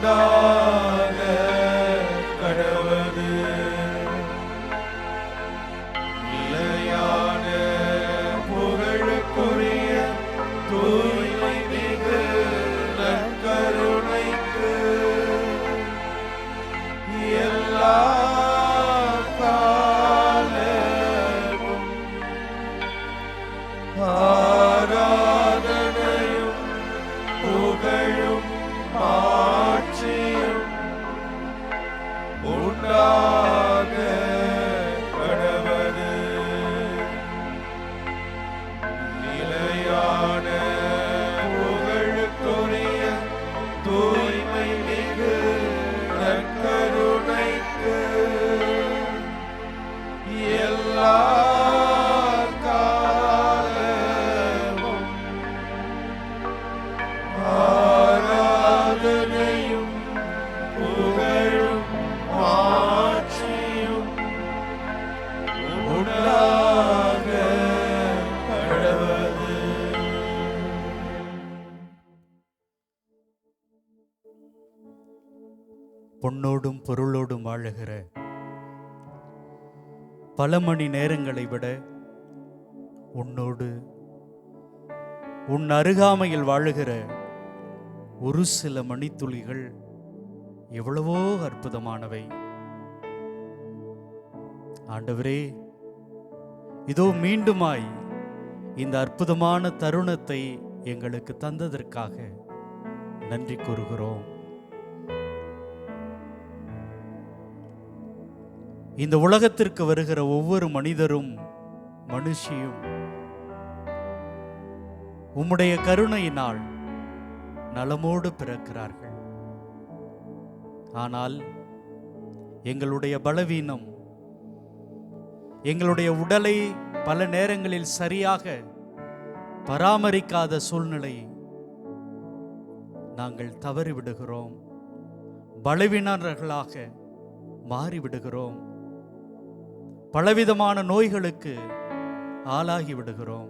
உண்டாக கடவது. நிலையான புகழுக்குரிய தூய்மை மிகு நற்கருணைக்கு எல்லா காலமும் ஆராதனையும் புகழும் ஆட்சியும் உண்டாக கடவது. நிலையான புகழுக்குரிய தூய்மை மிகு நற்கருணைக்கு எல்லா காலமும் ஆராதனையும் புகழும் ஆட்சியும் உண்டாக கடவது. பொன்னோடும் பொருளோடும் வாழுகிற பல மணி நேரங்களை விட உன்னோடு உன் அருகாமையில் வாழுகிற ஒரு சில மணித்துளிகள் எவ்வளவோ அற்புதமானவை. ஆண்டவரே, இதோ மீண்டுமாய் இந்த அற்புதமான தருணத்தை எங்களுக்கு தந்ததற்காக நன்றி கூறுகிறோம். இந்த உலகத்திற்கு வருகிற ஒவ்வொரு மனிதரும் மனுஷியும் உம்முடைய கருணையினால் நலமோடு பிறக்கிறார்கள். ஆனால் எங்களுடைய பலவீனம், எங்களுடைய உடலை பல நேரங்களில் சரியாக பராமரிக்காத சூழ்நிலை நாங்கள் தவறிவிடுகிறோம். பலவீனர்களாக மாறிவிடுகிறோம். பலவிதமான நோய்களுக்கு ஆளாகி விடுகிறோம்.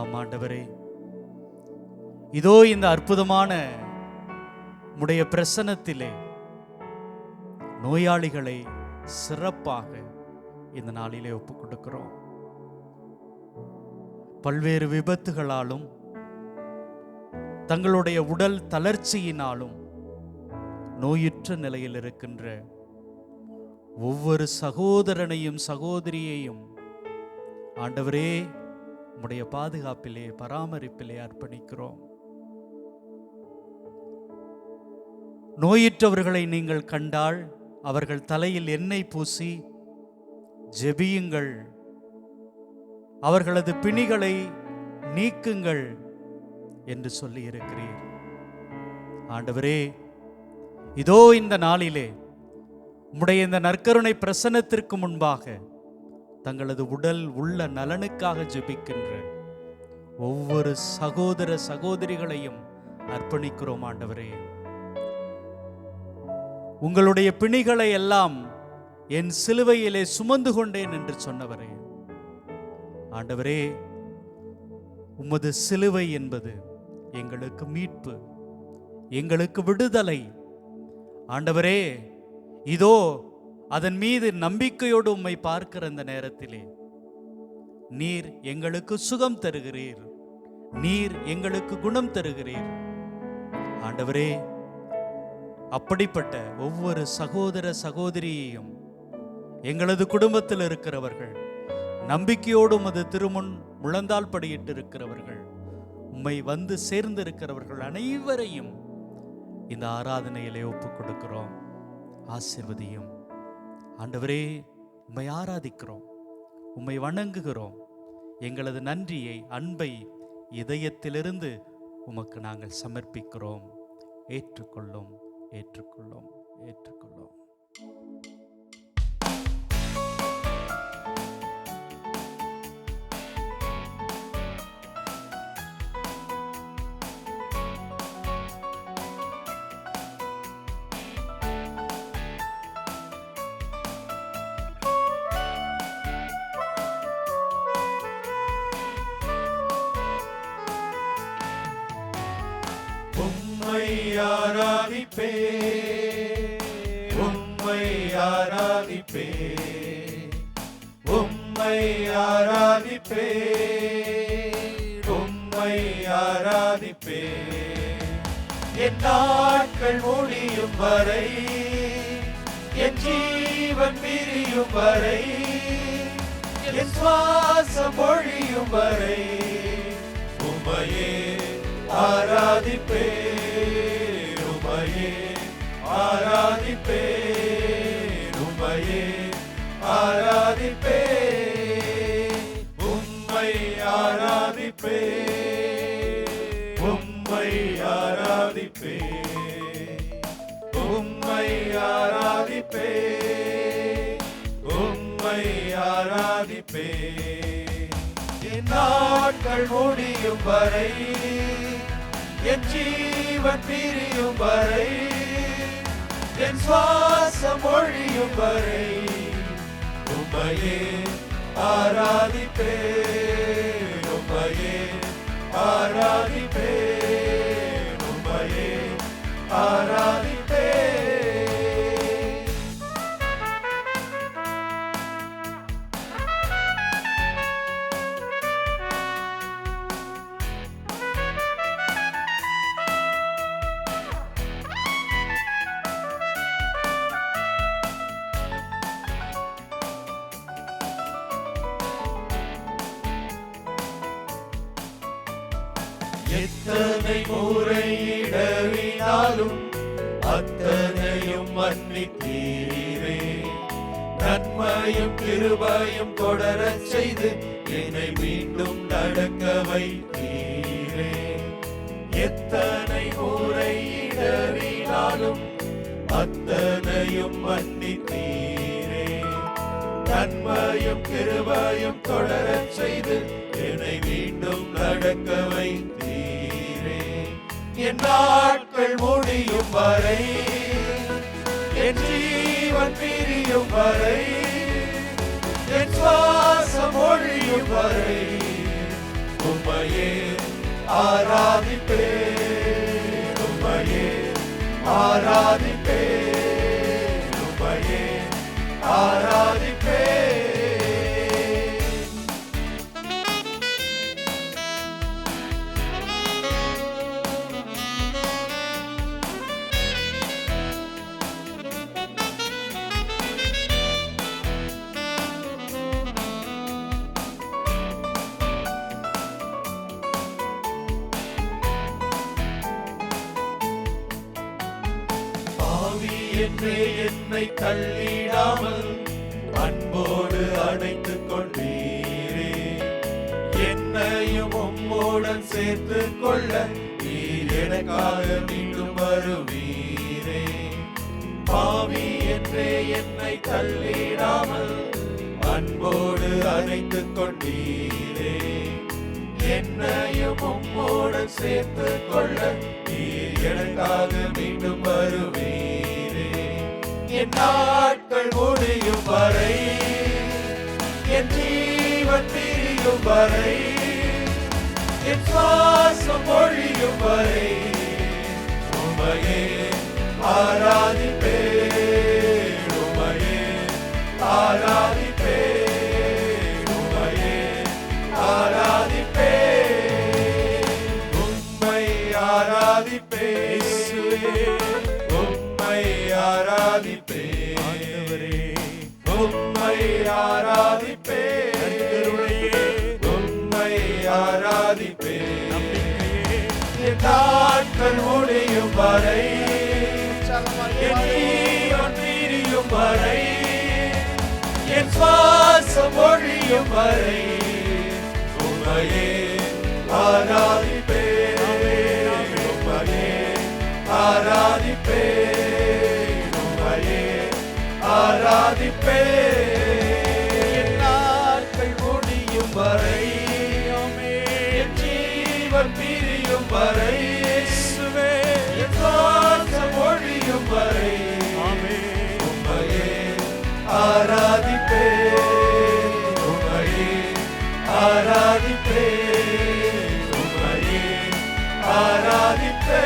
ஆமாண்டவரே, இதோ இந்த அற்புதமான உம்முடைய பிரசன்னத்திலே நோயாளிகளை சிறப்பாக இந்த நாளிலே ஒப்புக் கொடுக்கிறோம். பல்வேறு விபத்துகளாலும் தங்களுடைய உடல் தளர்ச்சியினாலும் நோயுற்ற நிலையில் இருக்கின்ற ஒவ்வொரு சகோதரனையும் சகோதரியையும் ஆண்டவரே உம்முடைய பாதுகாப்பிலே பராமரிப்பிலே அர்ப்பணிக்கிறோம். நோயுற்றவர்களை நீங்கள் கண்டால் அவர்கள் தலையில் எண்ணெய் பூசி ஜெபியுங்கள், அவர்களது பிணிகளை நீக்குங்கள் என்று சொல்லி இருக்கிறீர். ஆண்டவரே, இதோ இந்த நாளிலே உம்முடைய இந்த நற்கருணை பிரசன்னத்திற்கு முன்பாக தங்களது உடல் உள்ள நலனுக்காக ஜெபிக்கின்ற ஒவ்வொரு சகோதர சகோதரிகளையும் அர்ப்பணிக்கிறோம். ஆண்டவரே, உங்களுடைய பிணிகளை எல்லாம் என் சிலுவையிலே சுமந்து கொண்டேன் என்று சொன்னவரே, ஆண்டவரே, உமது சிலுவை என்பது எங்களுக்கு மீட்பு, எங்களுக்கு விடுதலை. ஆண்டவரே, இதோ அதன் மீது நம்பிக்கையோடு உம்மை பார்க்கிற இந்த நேரத்திலே நீர் எங்களுக்கு சுகம் தருகிறீர், நீர் எங்களுக்கு குணம் தருகிறீர். ஆண்டவரே, அப்படிப்பட்ட ஒவ்வொரு சகோதர சகோதரியையும், எங்களது குடும்பத்தில் இருக்கிறவர்கள், நம்பிக்கையோடு உமது திருமுன் முழந்தால் படியிட்டு இருக்கிறவர்கள், உம்மை வந்து சேர்ந்திருக்கிறவர்கள் அனைவரையும் இந்த ஆராதனையிலே ஒப்புக் கொடுக்கிறோம். ஆசீர்வதியும். ஆண்டவரே, உம்மை ஆராதிக்கிறோம், உம்மை வணங்குகிறோம். எங்களது நன்றியை, அன்பை இதயத்திலிருந்து உமக்கு நாங்கள் சமர்ப்பிக்கிறோம். ஏற்றுக்கொள்ளும், ஏற்றுக்கொள்ளும், ஏற்றுக்கொள்ளும். உம்மை ஆராதிப்பே, உம்மை ஆராதிப்பே, உம்மை ஆராதிப்பே, உம்மை ஆராதிப்பே. என் நாட்கள் முடியும் வரை, என் ஜீவன் பிரியும் வரை, என் சுவாசம் ஒழியும் வரை உம்மையே ஆராதிப்பே, உம்மையே ஆராதிப்பே, உம்மையே ஆராதிப்பே, உம்மை ஆராதிப்பே, உம்மை ஆராதிப்பே, உம்மை ஆராதிப்பே, உம்மை ஆராதிப்பே. என் நாட்கள் முடியும் வரை, என் ஜீவன் பிரியும் வரை, என் சுவாசம் ஒழியும் வரை உம்மையே ஆராதிப்பே, உம்மையே ஆராதிப்பே, உம்மையே ஆராதிப்பே. எத்தனை முறை இடறினாலும் அத்தனையும் மன்னித்தீரே, நன்மையும் கிருபையும் தொடரச் செய்து என்னை மீண்டும் நடக்க வைத்தீரே. எத்தனை முறை இடறினாலும் அத்தனையும் மன்னித்தீரே, நன்மையும் கிருபையும் தொடரச் செய்து என்னை மீண்டும் நடக்க வைத்தீரே. என் நாட்கள் முடியும் வரை, என் ஜீவன் பிரியும் வரை, என் சுவாசம் ஒழியும் வரை உம்மையே ஆராதிப்பே, உம்மையே ஆராதிப்பே, உம்மையே ஆராதிப்பே. என்றே என்னை தள்ளிடாமல் அன்போடு அணைத்துக் கொண்டீரே, என்னையும் உம்மோடன் சேர்த்துக் கொள்ள நீர் எனக்காக மீண்டும் வருவீரே. பாவி என்றே என்னை தள்ளிடாமல் அன்போடு அணைத்துக் கொண்டீரே, என்னையும் உம்மோடன் சேர்த்துக் கொள்ள நீர் எனக்காக மீண்டும் வருவீரே. என் நாட்கள் முடியும் வரை, என் ஜீவன் பிரியும் வரை, என் சுவாசம் ஒழியும் வரை உம்மையே ஆராதிப்பே, உம்மையே ஆராதிப்பே, உம்மையே ஆராதிப்பே, உம்மை ஆராதிப்பே, உம்மை ஆராதிப்பே, உம்மை ஆராதிப்பே, உம்மை ஆராதிப்பே. என் நாட்கள் முடியும் வரை, என் ஜீவன் பிரியும் வரை, என் சுவாசம் ஒழியும் வரை உம்மையே ஆராதிப்பே, உம்மையே ஆராதிப்பே, உம்மையே ஆராதிப்பே. என் நாட்கள் முடியும் வரை, என் ஜீவன் பிரியும் வரை, என் சுவாசம் ஒழியும் வரை உம்மையே ஆராதிப்பே, உம்மையே ஆராதிப்பே, உம்மையே ஆராதிப்பே.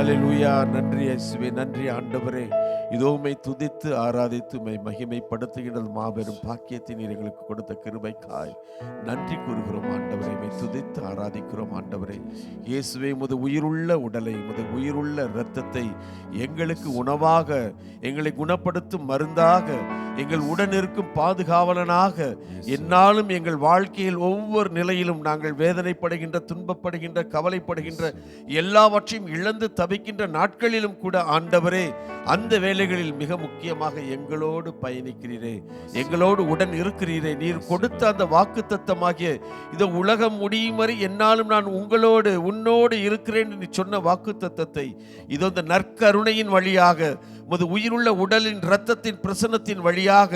ஹல்லேலூயா. நன்றி இயேசுவே, நன்றி ஆண்டவரே. இதோ உம்மை துதித்து ஆராதித்து உம்மை மகிமைப்படுத்துகின்றது மாபெரும் பாக்கியத்தை நீர் எங்களுக்கு கொடுத்த கிருபைக்காய் நன்றி கூறுகிறோம் ஆண்டவரே. உம்மை துதித்து ஆராதிக்கிறோம் ஆண்டவரே. இயேசுவே, உமது உயிருள்ள உடலை, உமது உயிருள்ள இரத்தத்தை எங்களுக்கு உணவாக, எங்களை குணப்படுத்தும் மருந்தாக, எங்கள் உடன் இருக்கும் பாதுகாவலனாக, என்னாலும் எங்கள் வாழ்க்கையில் ஒவ்வொரு நிலையிலும் நாங்கள் வேதனைப்படுகின்ற, துன்பப்படுகின்ற, கவலைப்படுகின்ற, எல்லாவற்றையும் இழந்து தவிக்கின்ற நாட்களிலும் கூட ஆண்டவரே, அந்த வேளைகளில் மிக முக்கியமாக எங்களோடு பயணிக்கிறீரே, எங்களோடு உடன் இருக்கிறீரே. நீர் கொடுத்த அந்த வாக்குத்தத்தமாகிய இந்த உலகம் முடியும் வரை என்னாலும் நான் உங்களோடு உன்னோடு இருக்கிறேன் என்று சொன்ன வாக்குத்தத்தத்தை இதோ இந்த நற்கருணையின் வழியாக, உமது உயிருள்ள உடலின் இரத்தத்தின் பிரசன்னத்தின் வழியாக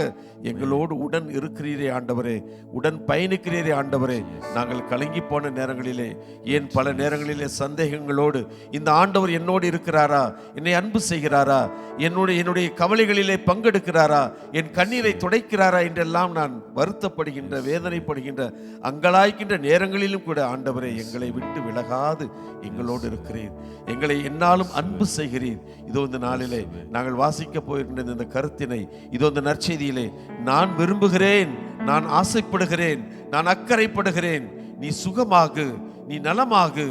எங்களோடு உடன் இருக்கிறீரே ஆண்டவரே, உடன் பயணிக்கிறீரே ஆண்டவரே. நாங்கள் கலங்கி போன நேரங்களிலே, ஏன் பல நேரங்களிலே சந்தேகங்களோடு, இந்த ஆண்டவர் என்னோடு இருக்கிறாரா, என்னை அன்பு செய்கிறாரா, என்னுடைய கவலைகளிலே பங்கெடுக்கிறாரா, என் கண்ணீரை துடைக்கிறாரா என்றெல்லாம் நான் வருத்தப்படுகின்ற, வேதனைப்படுகின்ற, அங்கலாய்க்கின்ற நேரங்களிலும் கூட ஆண்டவரே, எங்களை விட்டு விலகாது எங்களோடு இருக்கிறீர், எங்களை என்னாலும் அன்பு செய்கிறீர். இதோ இந்த நாளிலே நாங்கள் வாசிக்க போயிருக்கின்ற இந்த கருத்தினை, இதோ இந்த நற்செய்தியிலே நான் விரும்புகிறேன், நான் ஆசைப்படுகிறேன், நான் அக்கறைப்படுகிறேன், நீ சுகமாகு, நீ நலமாகு,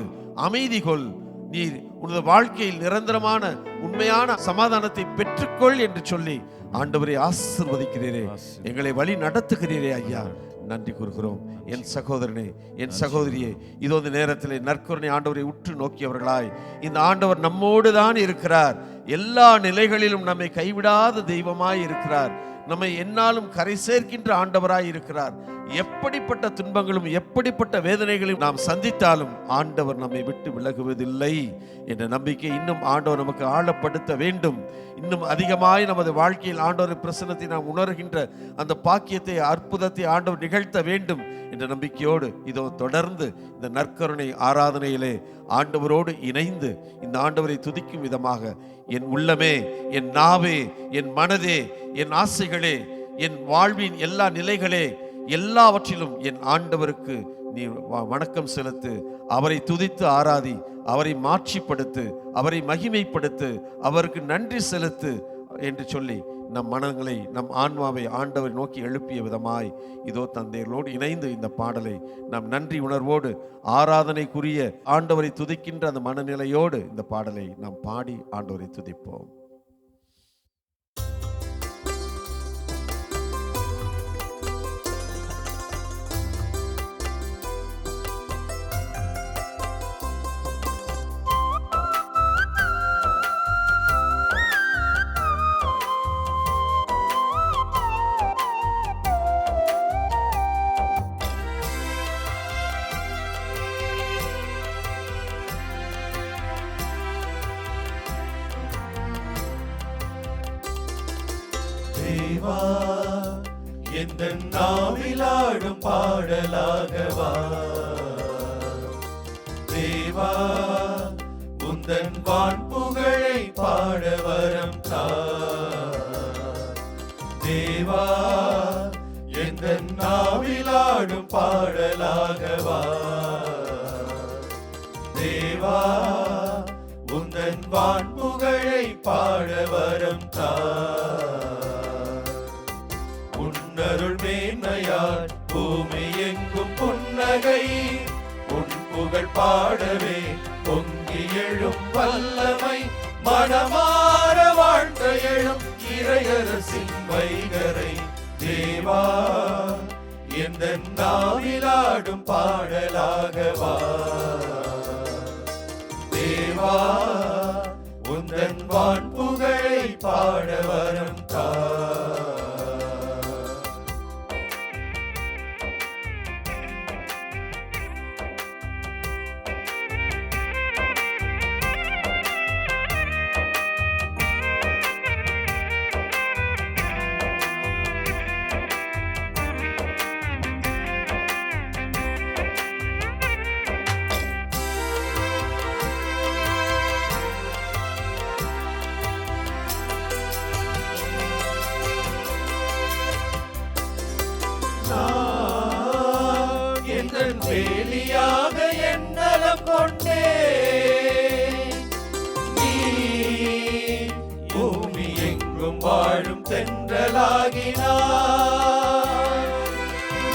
அமைதி கொள், நீ உனது வாழ்க்கையில் நிரந்தரமான உண்மையான சமாதானத்தை பெற்றுக்கொள் என்று சொல்லி ஆண்டவரை ஆசீர்வதிக்கிறீரே, எங்களை வழி நடத்துகிறீரே ஐயா. நன்றி கூறுகிறோம். என் சகோதரனே, என் சகோதரியே, இதோ இந்த நேரத்தில் நற்கருணை ஆண்டவரை உற்று நோக்கியவர்களாய், இந்த ஆண்டவர் நம்மோடு தான் இருக்கிறார், எல்லா நிலைகளிலும் நம்மை கைவிடாத தெய்வமாய் இருக்கிறார், நம்மை என்னாலும் கரை சேர்க்கின்ற ஆண்டவராய் இருக்கிறார். எப்படிப்பட்ட துன்பங்களும் எப்படிப்பட்ட வேதனைகளையும் நாம் சந்தித்தாலும் ஆண்டவர் நம்மை விட்டு விலகுவதில்லை என்ற நம்பிக்கை இன்னும் ஆண்டவர் நமக்கு ஆழப்படுத்த வேண்டும். இன்னும் அதிகமாய் நமது வாழ்க்கையில் ஆண்டவரின் பிரசன்னத்தை நாம் உணர்கின்ற அந்த பாக்கியத்தை, அற்புதத்தை ஆண்டவர் நிகழ்த்த வேண்டும் என்ற நம்பிக்கையோடு இதோ தொடர்ந்து இந்த நற்கருணை ஆராதனையிலே ஆண்டவரோடு இணைந்து இந்த ஆண்டவரை துதிக்கும் விதமாக, என் உள்ளமே, என் நாவே, என் மனதே, என் ஆசைகளே, என் வாழ்வின் எல்லா நிலைகளே, எல்லாவற்றிலும் என் ஆண்டவருக்கு நீ வணக்கம் செலுத்து, அவரை துதித்து ஆராதி, அவரை மாட்சிப்படுத்து, அவரை மகிமைப்படுத்து, அவருக்கு நன்றி செலுத்து என்று சொல்லி நம் மனங்களை, நம் ஆன்மாவை ஆண்டவரை நோக்கி எழுப்பிய விதமாய் இதோ தந்தையர்களோடு இணைந்து இந்த பாடலை நாம் நன்றி உணர்வோடு, ஆராதனைக்குரிய ஆண்டவரை துதிக்கின்ற அந்த மனநிலையோடு இந்த பாடலை நாம் பாடி ஆண்டவரை துதிப்போம். தேவா, எந்தன் நாவிலாடும் பாடலாகவா, தேவா, உந்தன் வான்புகழை பாட வரம் தா, தேவா, எந்தன் நாவிலாடும் பாடலாகவா, தேவா, உந்தன் வான்புகழை பாட வரம் தா. உன்னருள் மேன்மையால் பூமி எங்கும் புன்னகை, உன் புகழ் பாடவே பொங்கி எழும் வல்லமை, மனமாற வாழ்ந்த எழும் இறையரசின் வைகரை, தேவா, எந்தன் நாவிலாடும் பாடலாகவா, தேவா, உந்தன் வான்புகழை பாட வரம் தா. தென்றலாகினார்.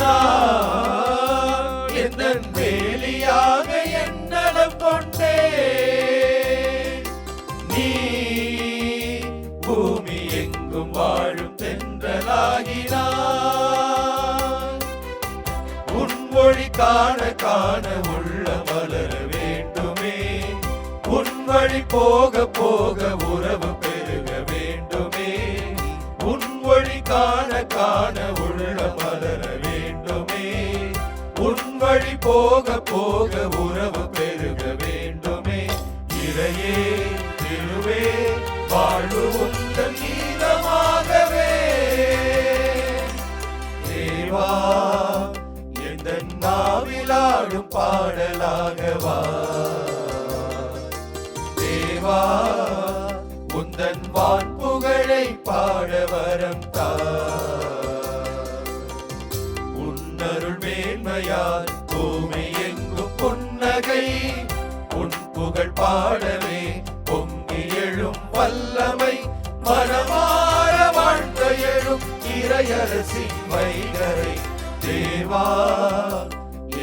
நான் எந்தன் வேலியாக என் நலம் கொண்டேன். நீ பூமி எங்கும் வாழும் தென்றலாகினார். உன் மொழி காண காண உள்ள மலர வேண்டுமே. உன் வழி போக போக உறவு பெருக வேண்டுமே. உன் வழி காண காண உள்ள மலர வேண்டுமே. உன் வழி போக போக உறவு பெருக வேண்டுமே. இறையே திருவே வாழ்வு உந்தன் கீதமாகவே. தேவா எந்தன் நாவிலாடும் பாடலாகவா. தேவா உந்தன் வான் புகழை பாட வரம் தா. உன்னருள் மேன்மையால் பூமி எங்கும் புன்னகை. உன் புகழ் பாடவே பொங்கி எழும் வல்லமை. மனமாற வாழ்ந்த எழும் இறையரசின் வைகரை. தேவா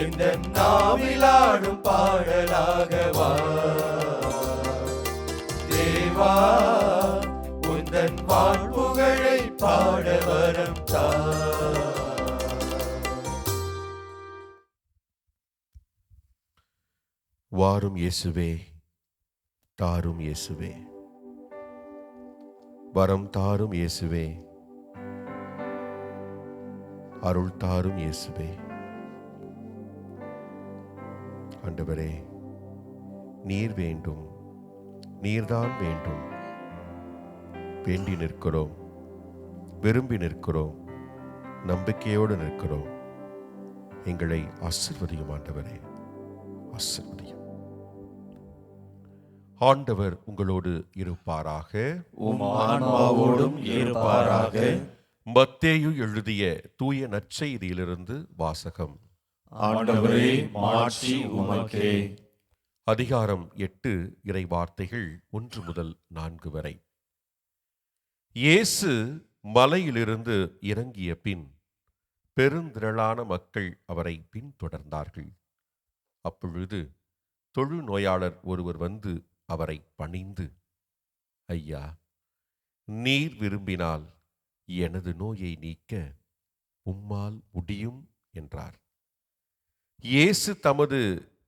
எந்தன் நாவிலாடும் பாடலாகவா. தேவா உந்தன் வான் புகழை பாட வரம் தா. வாரும் இயேசுவே, தாரும் இயேசுவே, வரம் தாரும் இயேசுவே, அருள் தாரும் இயேசுவே. ஆண்டவரே, நீர் வேண்டும், நீர்தான் வேண்டும். வேண்டி நிற்கிறோம், விரும்பி நிற்கிறோம், நம்பிக்கையோடு நிற்கிறோம். எங்களை ஆசீர்வதியும் ஆண்டவரே, ஆசீர்வதியும். ஆண்டவர் உங்களோடு இருப்பாராக, உம் ஆன்மாவோடும் இருப்பாராக. மத்தேயு எழுதிய தூய நற்செய்தியிலிருந்து வாசகம். ஆண்டவரே, மாட்சி உமக்கே. அதிகாரம் 8, இறை வார்த்தைகள் 1 முதல் 4 வரை. இயேசு மலையிலிருந்து இறங்கிய பின் பெருந்திரளான மக்கள் அவரை பின்தொடர்ந்தார்கள். அப்பொழுது தொழுநோயாளர் ஒருவர் வந்து அவரை பணிந்து, ஐயா, நீர் விரும்பினால் எனது நோயை நீக்க உம்மால் முடியும் என்றார். இயேசு தமது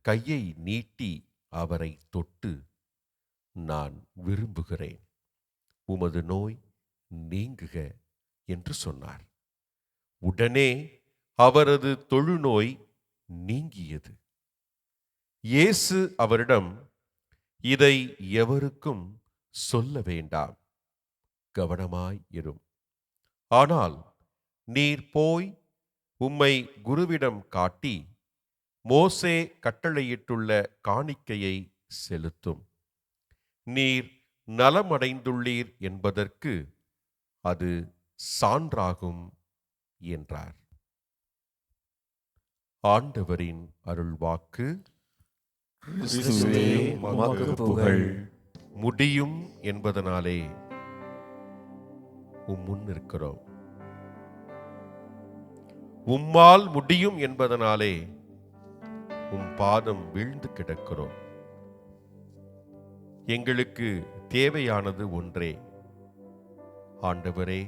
கையை நீட்டி அவரை தொட்டு, நான் விரும்புகிறேன், உமது நோய் நீங்குக என்று சொன்னார். உடனே அவரது தொழுநோய் நீங்கியது. இயேசு அவரிடம், இதை எவருக்கும் சொல்ல வேண்டாம், கவனமாய் இரும். ஆனால் நீர் போய் உம்மை குருவிடம் காட்டி மோசே கட்டளையிட்டுள்ள காணிக்கையை செலுத்தும். நீர் நலமடைந்துள்ளீர் என்பதற்கு அது சான்றாகும் என்றார். ஆண்டவரின் அருள்வாக்கு. கிறிஸ்துவே, உமக்கு புகழ். முடியும் என்பதனாலே முன் இருக்கிறோம். உம்மால் முடியும் என்பதனாலே உம் பாதம் வீழ்ந்து கிடக்கிறோம். எங்களுக்கு தேவையானது ஒன்றே. ஆண்டவரே,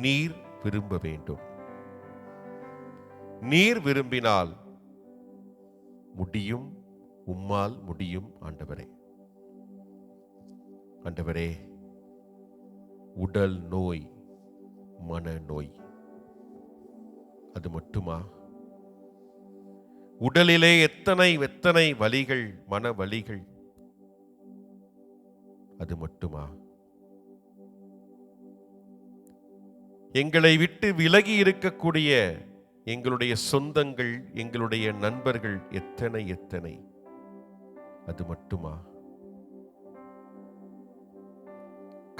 நீர் விரும்ப வேண்டும். நீர் விரும்பினால் முடியும், உம்மால் முடியும். ஆண்டவரே, ஆண்டவரே, உடல் நோய், மனநோய், அது மட்டுமா? உடலிலே எத்தனை எத்தனை வலிகள், மன வலிகள், அது மட்டுமா? எங்களை விட்டு விலகி இருக்கக்கூடிய எங்களுடைய சொந்தங்கள், எங்களுடைய நண்பர்கள் எத்தனை எத்தனை, அது மட்டுமா?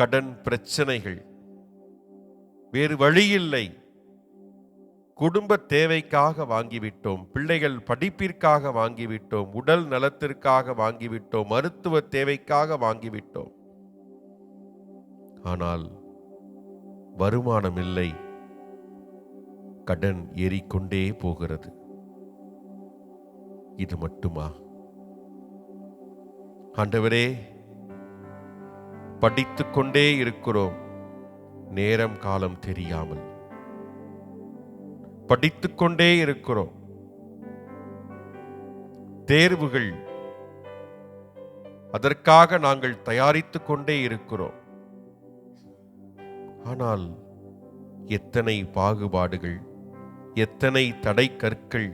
கடன் பிரச்சனைகள், வேறு வழியில்லை, குடும்ப தேவைக்காக வாங்கிவிட்டோம், பிள்ளைகள் படிப்பிற்காக வாங்கிவிட்டோம், உடல் நலத்திற்காக வாங்கிவிட்டோம், மருத்துவ தேவைக்காக வாங்கிவிட்டோம். ஆனால் வருமானம் இல்லை, கடன் ஏறிக்கொண்டே போகிறது. இது மட்டுமா? ஆண்டவரே, படித்துக் கொண்டே இருக்கிறோம், நேரம் காலம் தெரியாமல் படித்துக் கொண்டே இருக்கிறோம். தேர்வுகள், அதற்காக நாங்கள் தயாரித்துக் கொண்டே இருக்கிறோம். ஆனால் எத்தனை பாகுபாடுகள், எத்தனை தடை கற்கள்,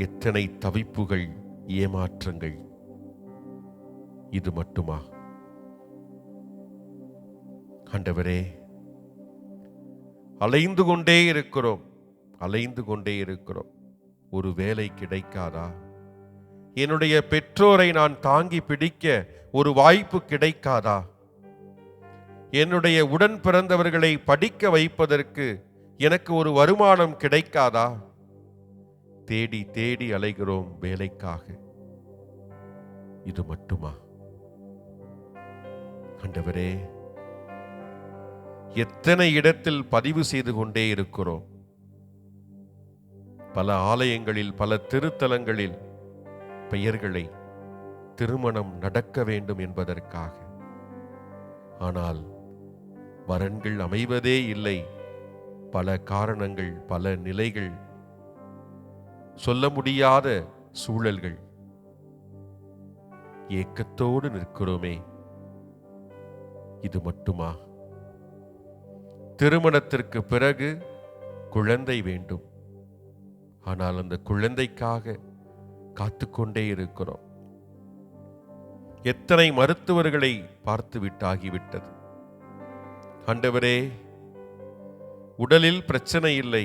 எத்தனை தவிப்புகள், ஏமாற்றங்கள். இது மட்டுமா? ஆண்டவரே, அலைந்து கொண்டே இருக்கிறோம், அலைந்து கொண்டே இருக்கிறோம். ஒரு வேலை கிடைக்காதா? என்னுடைய பெற்றோரை நான் தாங்கி பிடிக்க ஒரு வாய்ப்பு கிடைக்காதா? என்னுடைய உடன் பிறந்தவர்களை படிக்க வைப்பதற்கு எனக்கு ஒரு வருமானம் கிடைக்காதா? தேடி தேடி அலைகிறோம் வேலைக்காக. இது மட்டுமா? ஆண்டவரே, எத்தனை இடத்தில் பதிவு செய்து கொண்டே இருக்கிறோம். பல ஆலயங்களில், பல திருத்தலங்களில் பெயர்களை திருமணம் நடக்க வேண்டும் என்பதற்காக. ஆனால் வரன்கள் அமைவதே இல்லை. பல காரணங்கள், பல நிலைகள், சொல்ல முடியாத சூழல்கள். ஏக்கத்தோடு நிற்கிறோமே. இது மட்டுமா? திருமணத்திற்கு பிறகு குழந்தை வேண்டும். ஆனால் அந்த குழந்தைக்காக காத்துக்கொண்டே இருக்கிறோம். எத்தனை மருத்துவர்களை பார்த்து விட்டாகிவிட்டது. ஆண்டவரே, உடலில் பிரச்சனை இல்லை,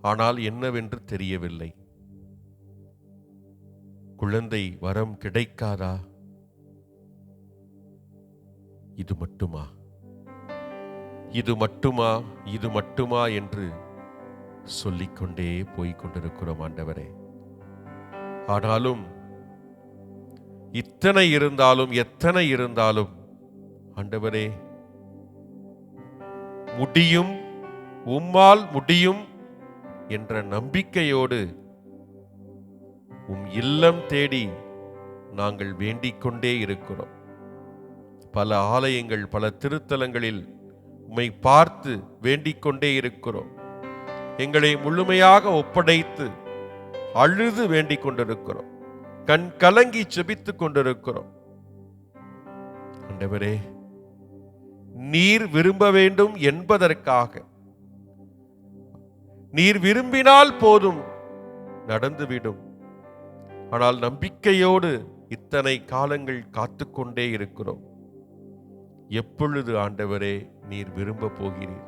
ஆனால் என்னவென்று தெரியவில்லை. குழந்தை வரம் கிடைக்காதா? இது மட்டுமா? இது மட்டுமா? இது மட்டுமா என்று சொல்லிக்கொண்டே போய்கொண்டிருக்கிறோம் ஆண்டவரே. ஆனாலும் இத்தனை இருந்தாலும், எத்தனை இருந்தாலும் ஆண்டவரே, முடியும், உம்மால் முடியும் என்ற நம்பிக்கையோடு உம் இல்லம் தேடி நாங்கள் வேண்டிக் கொண்டே இருக்கிறோம். பல ஆலயங்கள், பல திருத்தலங்களில் உம்மை பார்த்து வேண்டிக் கொண்டே இருக்கிறோம். எங்களை முழுமையாக ஒப்படைத்து அழுது வேண்டிக் கொண்டிருக்கிறோம். கண் கலங்கி செபித்துக் கொண்டிருக்கிறோம். ஆண்டவரே, நீர் விரும்ப வேண்டும் என்பதற்காக, நீர் விரும்பினால் போதும், நடந்துவிடும். ஆனால் நம்பிக்கையோடு இத்தனை காலங்கள் காத்துக்கொண்டே இருக்கிறோம். எப்பொழுது ஆண்டவரே நீர் விரும்ப போகிறீர்?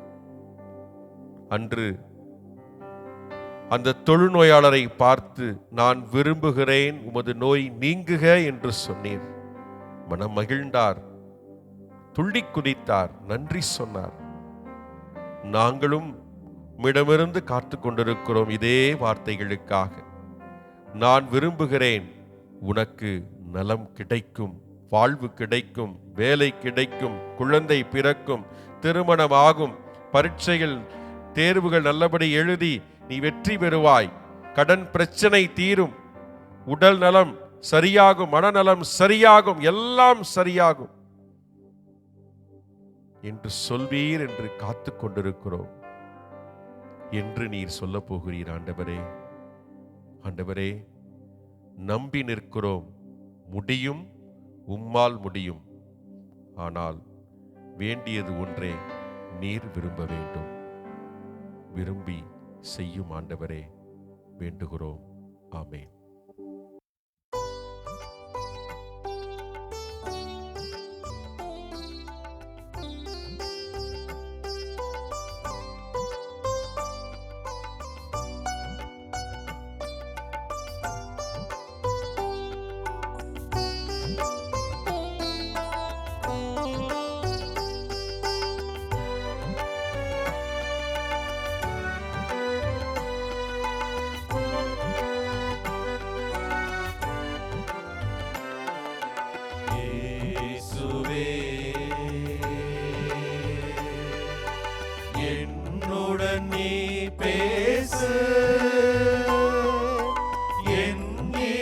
அன்று அந்த தொழுநோயாளரை பார்த்து, நான் விரும்புகிறேன், உமது நோய் நீங்குக என்று சொன்னீர். மனம் மகிழ்ந்தார், துள்ளி குதித்தார், நன்றி சொன்னார். நாங்களும் உம்மிடமிருந்து காத்து கொண்டிருக்கிறோம் இதே வார்த்தைகளுக்காக. நான் விரும்புகிறேன், உனக்கு நலம் கிடைக்கும், வாழ்வு கிடைக்கும், வேலை கிடைக்கும், குழந்தை பிறக்கும், திருமணமாகும், பரீட்சைகள் தேர்வுகள் நல்லபடி எழுதி நீ வெற்றி பெறுவாய், கடன் பிரச்சனை தீரும், உடல் நலம் சரியாகும், மனநலம் சரியாகும், எல்லாம் சரியாகும் என்று சொல்வீர் என்று காத்து கொண்டிருக்கிறோம். என்று நீர் சொல்ல போகிறீர் ஆண்டவரே. ஆண்டவரே, நம்பி நிற்கிறோம், முடியும், உம்மால் முடியும். ஆனால் வேண்டியது ஒன்றே, நீர் விரும்ப வேண்டும். விரும்பி செய்யும் ஆண்டவரே, வேண்டுகிறோம். ஆமென்.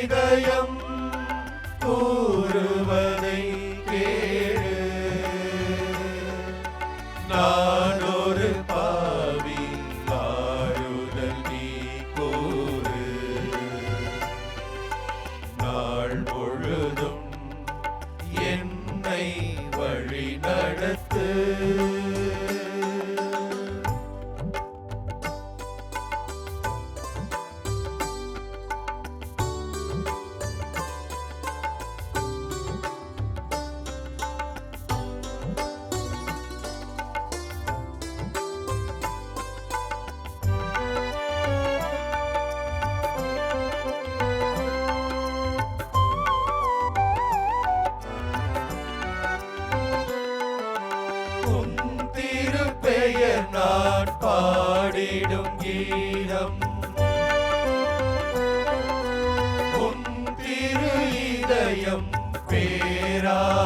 இதயம் கூறுவதை கேளு. நான் ஒரு பாவி, ஆறுதல் நீ கூறு. நாள் முழுதும் என்னை வழி நடத்து. உம் திருப்பெயர் நான் பாடிடும் கீதம். உம் திரு இதயம் பேரானந்தம்.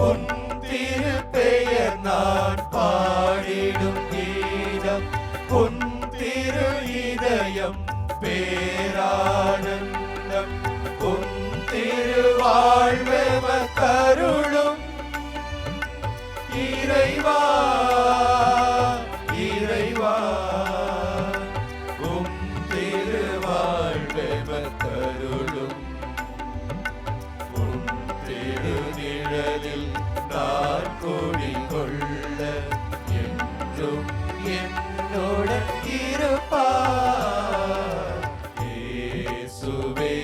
உம் திருப்பெயர் நான் பாடிடும் கீதம். உம் திரு இதயம் பேரானந்தம். உம் திருவாழ்வெம கருளும் இறைவா, இறைவா. உம் திருவாழ்வெம கருளும். உம் திருநிழலில் நான் குடிகொள்ள என்றும் என்னுடன் இருப்பார். இயேசுவே,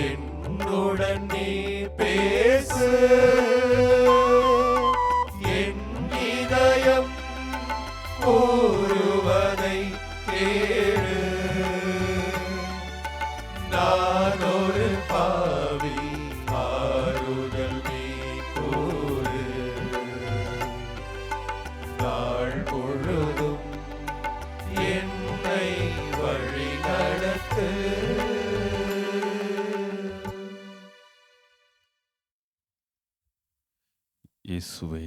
என்னுடன் நீ பேசு. என் இதயம் கூறுவதை கேளு. நான் ஒரு பாவி, ஆறுதல் நீ கூறு. நாள் முழுதும் என்னை வழி நடத்து. இயேசுவே,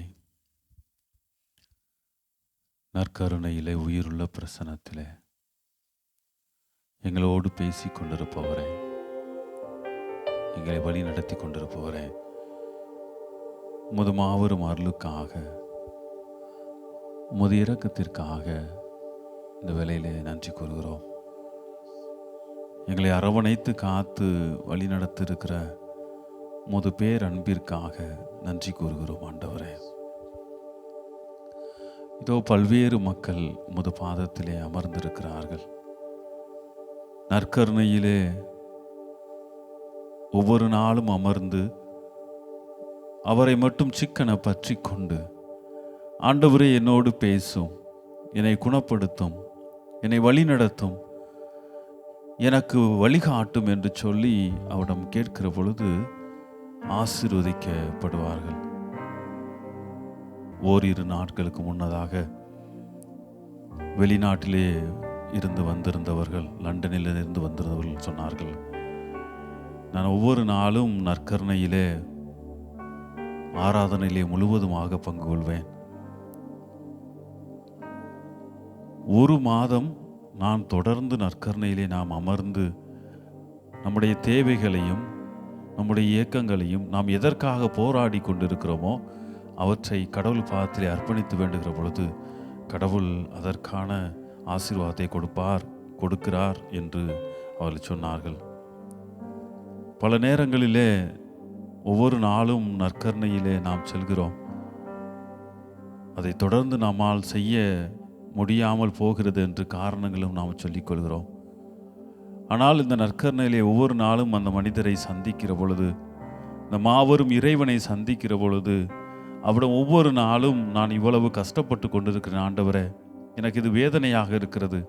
நற்கருணையிலே உயிருள்ள பிரசன்னத்திலே எங்களோடு பேசி கொண்டிருப்பவரே, எங்களை வழி நடத்தி கொண்டிருப்பவரே, உமது மாபெரும் அருளுக்காக, உமது இரக்கத்திற்காக இந்த வேளையிலே நன்றி கூறுகிறோம். எங்களை அரவணைத்து காத்து வழி நடத்திருக்கிற உமது பேரன்பிற்காக நன்றி கூறுகிறோம் ஆண்டவரே. இதோ பல்வேறு மக்கள் உமது பாதத்திலே அமர்ந்திருக்கிறார்கள். நற்கருணையிலே ஒவ்வொரு நாளும் அமர்ந்து அவரை மட்டும் சிக்கன பற்றி கொண்டு, ஆண்டவரே என்னோடு பேசும், என்னை குணப்படுத்தும், என்னை வழி நடத்தும், எனக்கு வழிகாட்டும் என்று சொல்லி அவரிடம் கேட்கிற பொழுது ஆசீர்வதிக்கப்படுவார்கள். ஓரிரு நாட்களுக்கு முன்னதாக வெளிநாட்டிலே இருந்து வந்திருந்தவர்கள், லண்டனில் இருந்து வந்திருந்தவர்கள் சொன்னார்கள், நான் ஒவ்வொரு நாளும் நற்கருணையிலே ஆராதனையிலே முழுவதுமாக பங்கு கொள்வேன். ஒரு மாதம் நான் தொடர்ந்து நற்கருணையிலே நாம் அமர்ந்து நம்முடைய தேவைகளையும் நம்முடைய இயக்கங்களையும் நாம் எதற்காக போராடி கொண்டிருக்கிறோமோ அவற்றை கடவுள் பாதத்திலே அர்ப்பணித்து வேண்டுகிற பொழுது கடவுள் அதற்கான ஆசீர்வாதத்தை கொடுக்கிறார் என்று அவர்கள் சொன்னார்கள். பல நேரங்களிலே ஒவ்வொரு நாளும் நற்கருணையிலே நாம் செல்கிறோம். அதை தொடர்ந்து நம்மால் செய்ய முடியாமல் போகிறது என்று காரணங்களும் நாம் சொல்லிக் கொள்கிறோம். ஆனால் இந்த நற்கருணையிலே ஒவ்வொரு நாளும் அந்த மனிதரை சந்திக்கிற பொழுது, இந்த மாபெரும் இறைவனை சந்திக்கிற பொழுது, அவரிடம் ஒவ்வொரு நாளும் நான் இவ்வளவு கஷ்டப்பட்டு கொண்டிருக்கிறேன் ஆண்டவரே, எனக்கு இது வேதனையாக இருக்கிறது,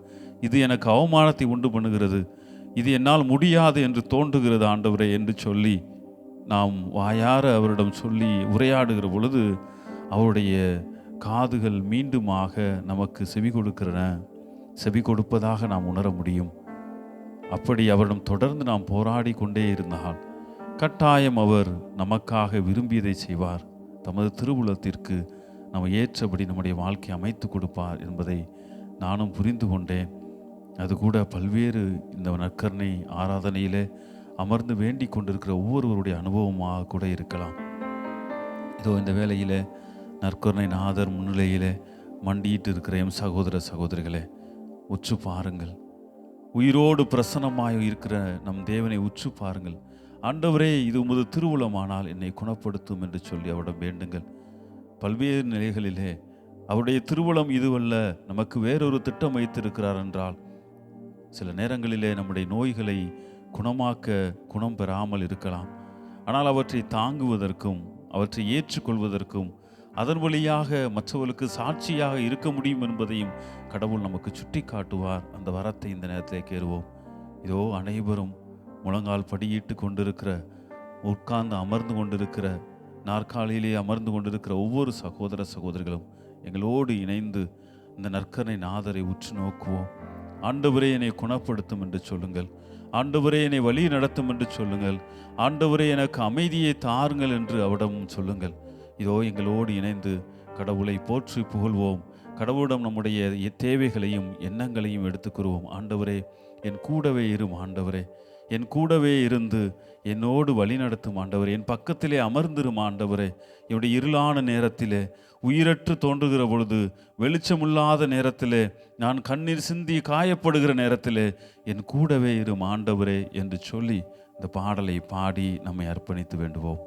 இது எனக்கு அவமானத்தை உண்டு பண்ணுகிறது, இது என்னால் முடியாது என்று தோன்றுகிறது ஆண்டவரே என்று சொல்லி நாம் வாயார அவரிடம் சொல்லி உரையாடுகிற பொழுது அவருடைய காதுகள் மீண்டுமாக நமக்கு செவி கொடுப்பதாக நாம் உணர முடியும். அப்படி அவரிடம் தொடர்ந்து நாம் போராடி கொண்டே இருந்தால் கட்டாயம் அவர் நமக்காக விரும்பியதை செய்வார். தமது திருவுளத்திற்கு நம்ம ஏற்றபடி நம்முடைய வாழ்க்கையை அமைத்து கொடுப்பார் என்பதை நானும் புரிந்து கொண்டேன். அது கூட பல்வேறு இந்த நற்கருணை ஆராதனையிலே அமர்ந்து வேண்டிக் கொண்டிருக்கிற ஒவ்வொருவருடைய அனுபவமாக கூட இருக்கலாம். இதோ இந்த வேளையில் நற்கருணை நாதர் முன்னிலையிலே மண்டியிட்டு இருக்கிற எம் சகோதர சகோதரிகளே, உற்று பாருங்கள். உயிரோடு பிரசன்னமாய் இருக்கிற நம் தேவனை உற்று பாருங்கள். ஆண்டவரே, இது உமது திருவுளமானால் என்னை குணப்படுத்தும் என்று சொல்லி அவரிடம் வேண்டுங்கள். பல்வேறு நிலைகளிலே அவருடைய திருவுளம் இதுவல்ல, நமக்கு வேறொரு திட்டம் வைத்திருக்கிறார் என்றால் சில நேரங்களிலே நம்முடைய நோய்களை குணம் பெறாமல் இருக்கலாம். ஆனால் அவற்றை தாங்குவதற்கும் அவற்றை ஏற்றுக்கொள்வதற்கும் அதன் வழியாக மற்றவர்களுக்கு சாட்சியாக இருக்க முடியும் என்பதையும் கடவுள் நமக்கு சுட்டி காட்டுவார். அந்த வரத்தை இந்த நேரத்திலே கேறுவோம். இதோ அனைவரும் முழங்கால் படியிட்டு கொண்டிருக்கிற, உட்கார்ந்து அமர்ந்து கொண்டிருக்கிற, நாற்காலியிலே அமர்ந்து கொண்டிருக்கிற ஒவ்வொரு சகோதர சகோதரிகளும் எங்களோடு இணைந்து இந்த நற்கருணை நாதரை உற்று நோக்குவோம். ஆண்டவரே, என்னை குணப்படுத்தும் என்று சொல்லுங்கள். ஆண்டவரே, என்னை வழி நடத்தும் என்று சொல்லுங்கள். ஆண்டவரே, எனக்கு அமைதியை தாருங்கள் என்று அவரிடம் சொல்லுங்கள். இதோ எங்களோடு இணைந்து கடவுளை போற்றி புகழ்வோம். கடவுளிடம் நம்முடைய தேவைகளையும் எண்ணங்களையும் எடுத்துக்கிறோம். ஆண்டவரே, என் கூடவே இரும். ஆண்டவரே, என் கூடவே இருந்து என்னோடு வழி நடத்தும். ஆண்டவரே, என் பக்கத்திலே அமர்ந்திரும். ஆண்டவரே, என்னுடைய இருளான நேரத்திலே, உயிரற்று தோன்றுகிற பொழுது, வெளிச்சமில்லாத நேரத்திலே, நான் கண்ணீர் சிந்தி காயப்படுகிற நேரத்திலே என் கூடவே இரும் ஆண்டவரே என்று சொல்லி இந்த பாடலை பாடி நம்மை அர்ப்பணித்து வேண்டுவோம்.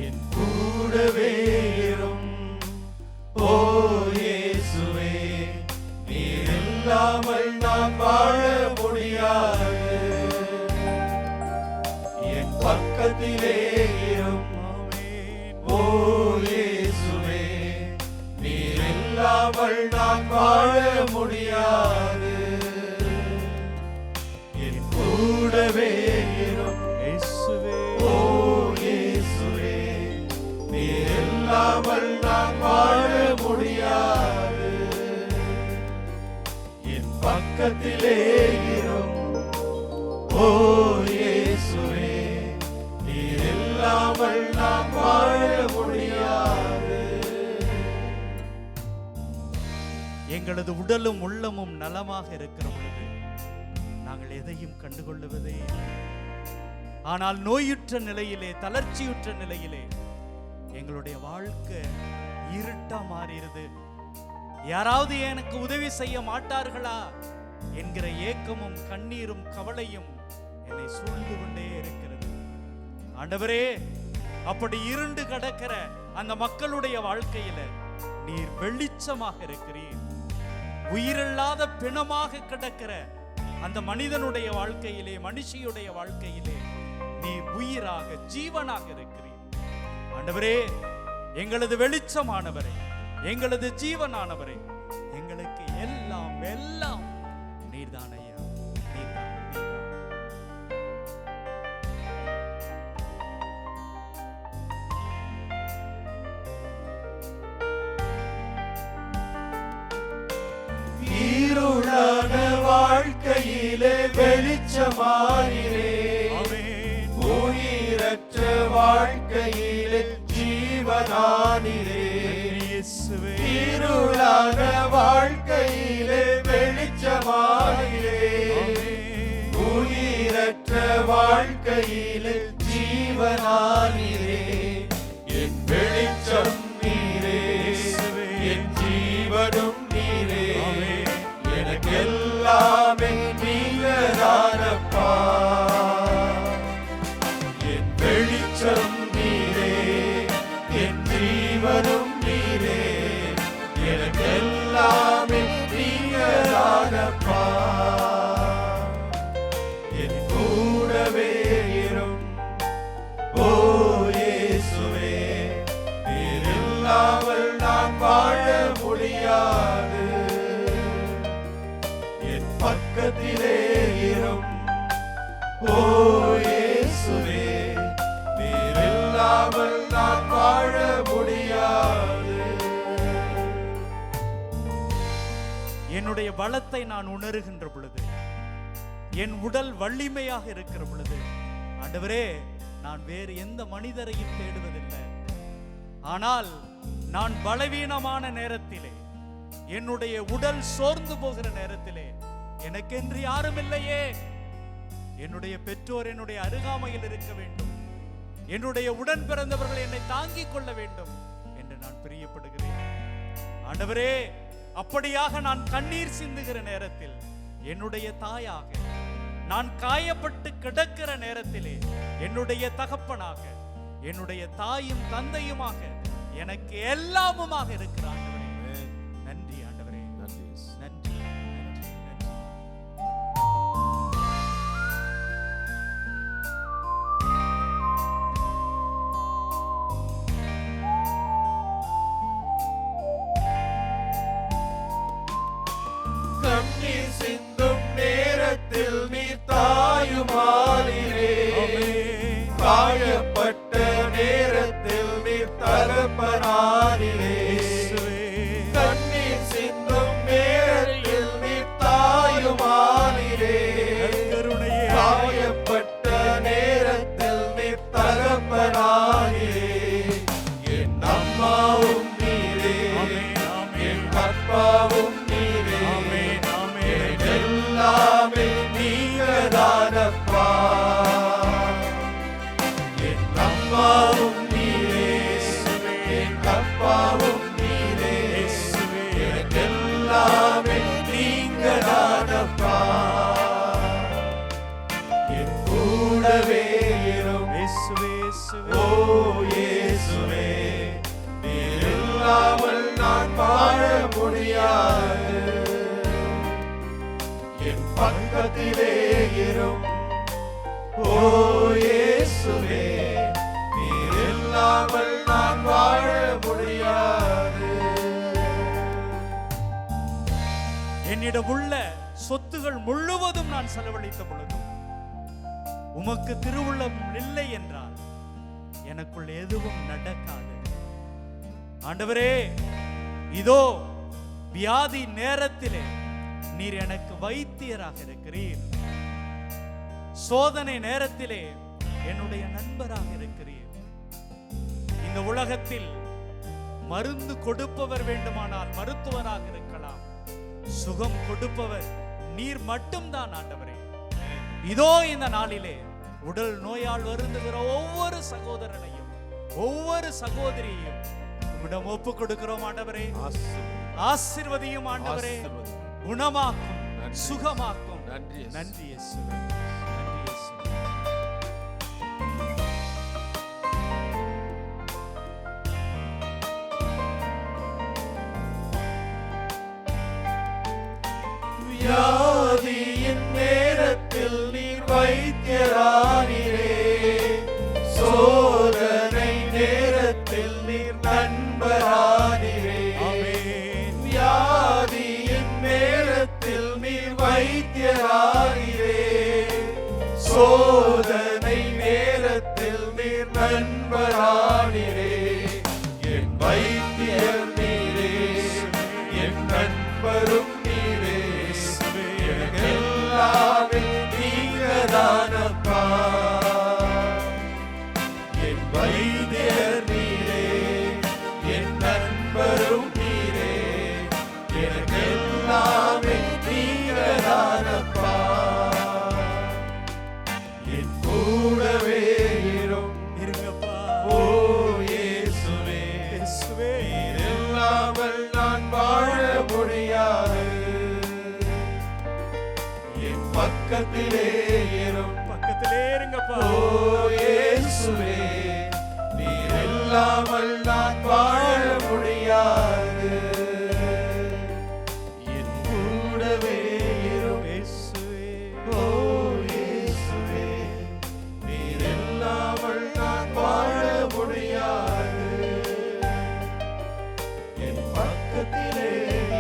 என் கூடவே இரும் ஓ இயேசுவே, நீர் இல்லாமல் நான் வாழ முடியாது. என் பக்கத்திலே இரும் ஓ இயேசுவே, நீர் இல்லாமல் நான் வாழ முடியாது. என் கூடவே இரும் ஓ இயேசுவே, நீர் இல்லாமல் நான் வாழ முடியாது. என் பக்கத்திலே இரும் ஓ இயேசுவே, நீர் இல்லாமல் நான் வாழ முடியாது. எங்களது உடலும் உள்ளமும் நலமாக இருக்கிற பொழுது நாங்கள் எதையும் கண்டுகொள்ளுவதே இல்லை. ஆனால் நோயுற்ற நிலையிலே, தளர்ச்சியுற்ற நிலையிலே எங்களுடைய வாழ்க்கை இருட்டா மாறிடுது. யாராவது எனக்கு உதவி செய்ய மாட்டார்களா என்கிற ஏக்கமும் கண்ணீரும் கவலையும் என்னை சூழ்ந்து கொண்டே இருக்கிறது. ஆண்டவரே, அப்படி இருண்டு கிடக்கிற அந்த மக்களுடைய வாழ்க்கையில நீர் வெளிச்சமாக இருக்கிறீர். உயிரில்லாத பிணமாக கிடக்கிற அந்த மனிதனுடைய வாழ்க்கையிலே, மனுஷியுடைய வாழ்க்கையிலே நீ உயிராக, ஜீவனாக இருக்கிறீர். ஆண்டவரே, எங்களது வெளிச்சமானவரே, எங்களது ஜீவனானவரே, எங்களுக்கு எல்லாம் எல்லாம் நீர்தான் ஐயா, நீர்தான். இருளான வாழ்க்கையிலே வெளிச்சமாகிறே, உயிரற்ற வாழ்க்கையிலே ஜீவனானிரே. இருளான வாழ்க்கையிலே வெளிச்சமாகிறே, உயிரற்ற வாழ்க்கையிலே ஜீவனானிரே. என் வெளிச்சம் நீரே, என் ஜீவனும் நீரே, எனக்கு எல்லாமே நீங்கதானப்பா. என் வெளிச்சம் நீரே, என் ஜீவனும் நீரே, எனக்கு எல்லாமே நீங்கதானப்பா. என் ஓ இயேசுவே, நீர் இல்லாமல் நான் வாழ முடியாது. என்னுடைய பலத்தை நான் உணர்கின்ற பொழுது, என் உடல் வலிமையாக இருக்கிற பொழுது, ஆண்டவரே, நான் வேறு எந்த மனிதரையும் தேடுவதில்லை. ஆனால் நான் பலவீனமான நேரத்திலே, என்னுடைய உடல் சோர்ந்து போகிற நேரத்திலே, எனக்கென்று யாரும் இல்லையே, என்னுடைய பெற்றோர் என்னுடைய அருகாமையில் இருக்க வேண்டும், என்னுடைய உடன் பிறந்தவர்கள் என்னை தாங்கிக் கொள்ள வேண்டும் என்று நான் பிரியப்படுகிறேன். ஆண்டவரே, அப்படியாக நான் கண்ணீர் சிந்துகிற நேரத்தில், என்னுடைய தாயாக, நான் காயப்பட்டு கிடக்கிற நேரத்திலே என்னுடைய தகப்பனாக, என்னுடைய தாயும் தந்தையுமாக, எனக்கு எல்லாமுமாக இருக்கிற ஆண்டவரே, நன்றி ஆண்டவரே, நன்றி நன்றி நன்றி நன்றி. கண்ணீர் சிந்தும் நேரத்தில் நீர் தாயுமானீரே, காயப்பட்ட நேரத்தில் நீர் தகப்பனானீரே. கண்ணீர் சிந்தும் நேரத்தில் நீர் தாயுமானீரே, காயப்பட்ட நேரத்தில் நீர் தகப்பனானீரே. என் அம்மாவும் நீரே, என் அப்பாவும் நீரே, எல்லாமே நீங்கதானப்பா. என் அம்மாவும் நீரே, என் அப்பாவும் நீரே, எல்லாமே நீங்கதானப்பா. என் கூடவே இரும் ஓ இயேசுவே, நீர் இல்லாமல் நான் வாழ முடியாது. என் பக்கத்திலே இரும் ஓ இயேசுவே, நீர் இல்லாமல் நான் வாழ முடியாது. என்னிடம் உள்ள சொத்துகள் முழுவதும் நான் செலவழித்த பொழுதும் உமக்கு திருவுள்ளம் இல்லை என்றால் எனக்குள் எதுவும் நடக்காது. ஆண்டவரே, இதோ வியாதி நேரத்திலே நீர் எனக்கு வைத்தியராக இருக்கிறீர். சோதனை நேரத்திலே என்னுடைய நண்பராக இருக்கிறீர். இந்த உலகத்தில் மருந்து கொடுப்பவர் வேண்டுமானால் மருத்துவராக இருக்கலாம், சுகம் கொடுப்பவர் நீர் மட்டும்தான் ஆண்டவரே. இதோ இந்த நாளிலே உடல் நோயால் வருந்துகிற ஒவ்வொரு சகோதரனையும் ஒவ்வொரு சகோதரியையும் உம்மிடம் ஒப்பு கொடுக்கிறோம் ஆண்டவரே. ஆசீர்வதியும் ஆண்டவரே, குணமாக்கும், சுகமாக்கும். நன்றி நன்றி இயேசுவே, நன்றி இயேசுவே. வியாதியின் நேரத்தில் நீர் வைத்தியரானீரே, சோதனை நேரத்தில் நீர் நண்பரானீரே. வியாதியின் நேரத்தில் நீர் வைத்தியரானீரே, சோதனை நேரத்தில் நீர் நண்பரானீரே. என் வைத்தியர் நீரே, என் நண்பரும் நீரே, எல்லாமே நீங்கதானப்பா. என் வைத்தியர் நீரே, என் நண்பரும் நீரே, எனக்கு எல்லாமே நீங்கதானப்பா. என் கூடவே இருங்கப்பா ஓ இயேசுவே, நீர் இல்லாமல் நான் வாழ முடியாது. என் பக்கத்திலே இருங்கப்பா ஓ இயேசுவே, நீர் இல்லாமல் நான் வாழ முடியாது. என் கூடவே இரும் இயேசுவே, ஓ இயேசுவே, நீர் இல்லாமல் நான் வாழ முடியாது. என் பக்கத்திலே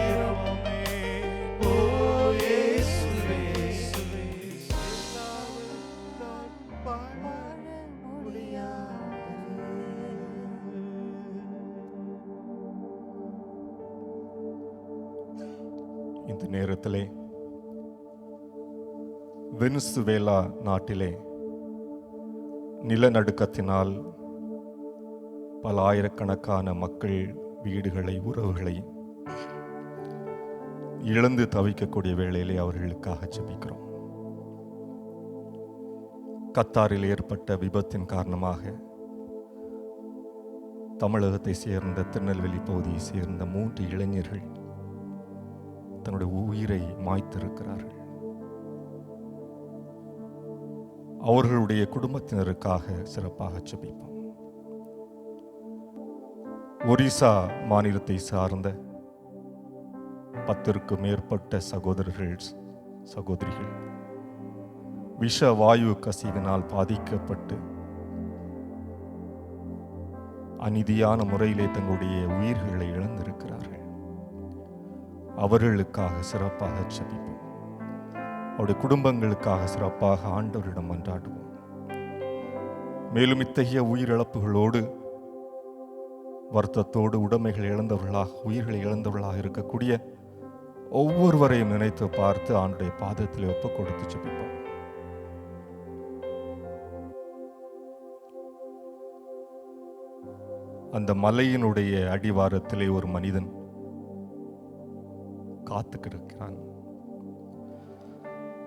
இரும் ஓ இயேசுவே, இந்த நேரத்திலே வெனிசுவேலா நாட்டிலே நிலநடுக்கத்தினால் பல ஆயிரக்கணக்கான மக்கள் வீடுகளை, உறவுகளை இழந்து தவிக்கக்கூடிய வேளையிலே அவர்களுக்காக ஜெபிக்கிறோம். கத்தாரில் ஏற்பட்ட விபத்தின் காரணமாக தமிழகத்தை சேர்ந்த, திருநெல்வேலி பகுதியை சேர்ந்த 3 இளைஞர்கள் தன்னுடைய உயிரை மாய்த்திருக்கிறார்கள். அவர்களுடைய குடும்பத்தினருக்காக சிறப்பாக ஜெபிப்போம். ஒரிசா மாநிலத்தை சார்ந்த 10க்கும் மேற்பட்ட சகோதரர்கள், சகோதரிகள் விஷ வாயு கசிவினால் பாதிக்கப்பட்டு அநீதியான முறையிலே தங்களுடைய உயிர்களை இழந்திருக்கிறார்கள். அவர்களுக்காக சிறப்பாக ஜெபிப்போம். அவருடைய குடும்பங்களுக்காக சிறப்பாக ஆண்டவரிடம் மன்றாடுவோம். மேலும் இத்தகைய உயிரிழப்புகளோடு, வருத்தத்தோடு உடைமைகள் இழந்தவர்களாக, உயிர்களை இழந்தவர்களாக இருக்கக்கூடிய ஒவ்வொருவரையும் நினைத்து பார்த்து ஆண்டுடைய பாதத்தில் ஒப்பு கொடுத்து ஜெபிப்போம். அந்த மலையினுடைய அடிவாரத்திலே ஒரு மனிதன் காத்து கிடக்கிறான்.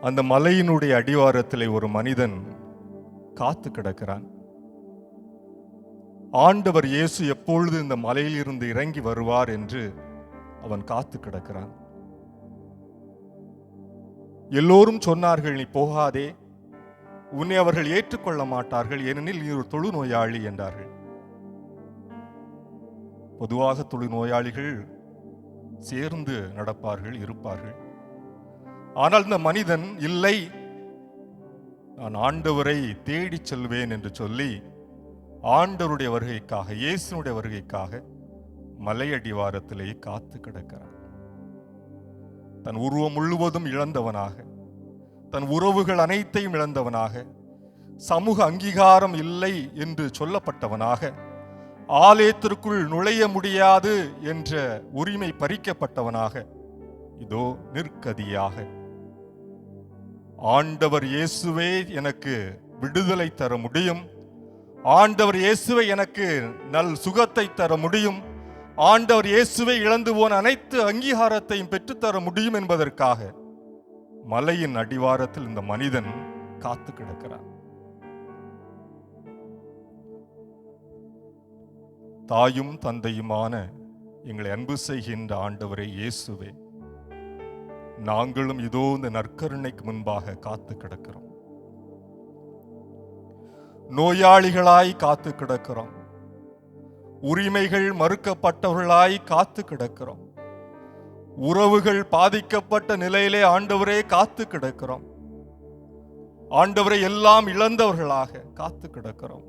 அந்த மலையினுடைய அடிவாரத்திலே ஒரு மனிதன் காத்து கிடக்கிறான். ஆண்டவர் இயேசு எப்பொழுது இந்த மலையில் இருந்து இறங்கி வருவார் என்று அவன் காத்து கிடக்கிறான். எல்லோரும் சொன்னார்கள், நீ போகாதே, உன்னை அவர்கள் ஏற்றுக்கொள்ள மாட்டார்கள், ஏனெனில் நீ ஒரு தொழுநோயாளி என்றார்கள். பொதுவாக தொழுநோயாளிகள் சேர்ந்து நடப்பார்கள், இருப்பார்கள். ஆனால் இந்த மனிதன் இல்லை, நான் ஆண்டவரை தேடி செல்வேன் என்று சொல்லி ஆண்டவருடைய வருகைக்காக, இயேசுனுடைய வருகைக்காக மலையடிவாரத்திலே காத்து கிடக்கிறான். தன் உருவம் முழுவதும் இழந்தவனாக, தன் உறவுகள் அனைத்தையும் இழந்தவனாக, சமூக அங்கீகாரம் இல்லை என்று சொல்லப்பட்டவனாக, ஆலயத்திற்குள் நுழைய முடியாது என்ற உரிமை பறிக்கப்பட்டவனாக, இதோ நிற்கதியாக ஆண்டவர் இயேசுவே எனக்கு விடுதலை தர முடியும், ஆண்டவர் இயேசுவை எனக்கு நல் சுகத்தை தர முடியும், ஆண்டவர் இயேசுவை இழந்து போன அனைத்து அங்கீகாரத்தையும் பெற்றுத்தர முடியும் என்பதற்காக மலையின் அடிவாரத்தில் இந்த மனிதன் காத்து கிடக்கிறான். தாயும் தந்தையுமான எங்களை அன்பு செய்கின்ற ஆண்டவரே இயேசுவே, நாங்களும் இதோ இந்த நற்கருணைக்கு முன்பாக காத்து கிடக்கிறோம். நோயாளிகளாய் காத்து கிடக்கிறோம், உரிமைகள் மறுக்கப்பட்டவர்களாய் காத்து கிடக்கிறோம், உறவுகள் பாதிக்கப்பட்ட நிலையிலே ஆண்டவரே காத்து கிடக்கிறோம். ஆண்டவரை எல்லாம் இழந்தவர்களாக காத்து கிடக்கிறோம்,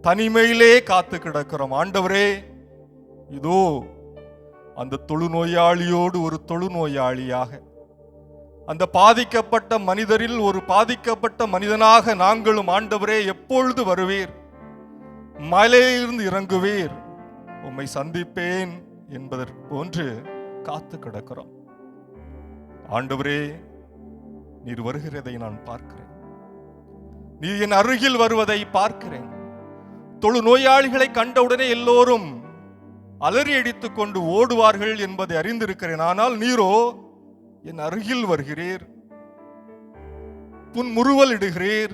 தனிமையிலே காத்து கிடக்கிறோம். ஆண்டவரே, இதோ அந்த தொழுநோயாளியோடு ஒரு தொழுநோயாளியாக, அந்த பாதிக்கப்பட்ட மனிதரில் ஒரு பாதிக்கப்பட்ட மனிதனாக நாங்களும் ஆண்டவரே எப்பொழுது வருவீர், மலையிலிருந்து இறங்குவீர், உம்மை சந்திப்பேன் என்பதற்கு போன்று காத்து கிடக்கிறோம். ஆண்டவரே, நீர் வருகிறதை நான் பார்க்கிறேன், நீர் என் அருகில் வருவதை பார்க்கிறேன். தொழுநோயாளிகளை கண்டவுடனே எல்லோரும் அலறி அடித்துக் கொண்டு ஓடுவார்கள் என்பதை அறிந்திருக்கிறேன். ஆனால் நீரோ என் அருகில் வருகிறீர், புன்முறுவல் இடுகிறீர்,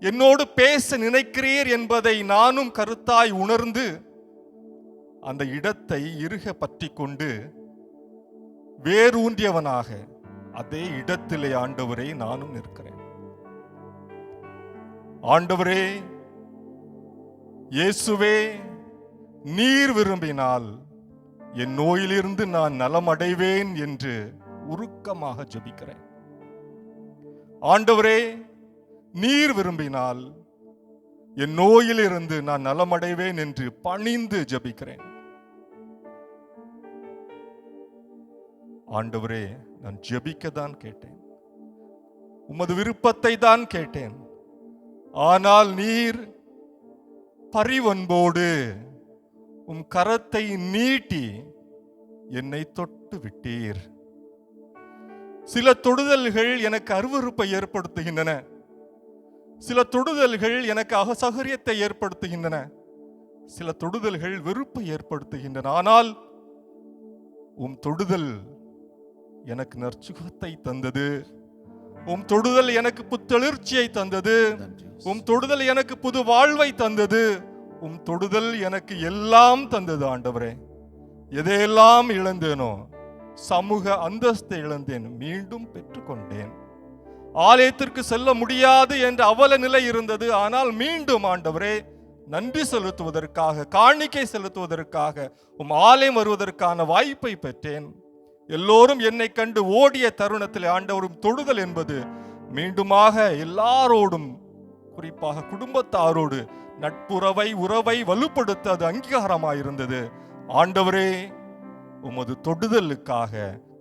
என்னோடு பேச நினைக்கிறீர் என்பதை நானும் கருத்தாய் உணர்ந்து அந்த இடத்தை இறுக பற்றி கொண்டு வேரூன்றியவனாக அதே இடத்திலே ஆண்டவரே நானும் நிற்கிறேன். ஆண்டவரே இயேசுவே, நீர் விரும்பினால் என் நோயிலிருந்து நான் நலமடைவேன் என்று உருக்கமாக ஜெபிக்கிறேன். ஆண்டவரே, நீர் விரும்பினால் என் நோயிலிருந்து நான் நலமடைவேன் என்று பணிந்து ஜெபிக்கிறேன். ஆண்டவரே, நான் ஜெபிக்கத்தான் கேட்டேன், உமது விருப்பத்தை தான் கேட்டேன். ஆனால் நீர் பரிவன்போடு உம் கரத்தை நீட்டி என்னை தொட்டு தொட்டு விட்டீர். சில தொடுதல்கள் எனக்கு அருவருப்பை ஏற்படுத்துகின்றன. சில தொடுதல்கள் எனக்கு அசௌகரியத்தை ஏற்படுத்துகின்றன. சில தொடுதல்கள் வெறுப்பை ஏற்படுத்துகின்றன. ஆனால் உம் தொடுதல் எனக்கு நற்சுகத்தை தந்தது. உம் தொடுதல் எனக்கு புத்தெழுச்சியை தந்தது. உம் தொடுதல் எனக்கு புது வாழ்வை தந்தது. உம் தொடுதல் எனக்கு எல்லாம் தந்தது. ஆண்டவரே, எதையெல்லாம் இழந்தேனோ, சமூக அந்தஸ்தை இழந்தேன், மீண்டும் பெற்றுக்கொண்டேன். ஆலயத்திற்கு செல்ல முடியாது என்ற அவல நிலை இருந்தது. ஆனால் மீண்டும் ஆண்டவரே, நன்றி செலுத்துவதற்காக, காணிக்கை செலுத்துவதற்காக உம் ஆலயம் வருவதற்கான வாய்ப்பை பெற்றேன். எல்லோரும் என்னை கண்டு ஓடிய தருணத்தில் ஆண்டவரும் தொடுதல் என்பது மீண்டுமாக எல்லாரோடும், குறிப்பாக குடும்பத்தாரோடு நட்புறவை, உறவை வலுப்படுத்த அது அங்கீகாரமாயிருந்தது. ஆண்டவரே, உமது தொடுதலுக்காக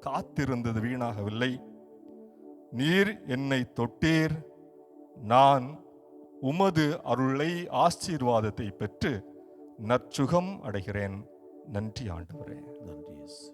காத்திருந்தது வீணாகவில்லை. நீர் என்னை தொட்டீர். நான் உமது அருளை, ஆசீர்வாதத்தை பெற்று நற்சுகம் அடைகிறேன். நன்றி ஆண்டவரே. நன்றி இயேசு.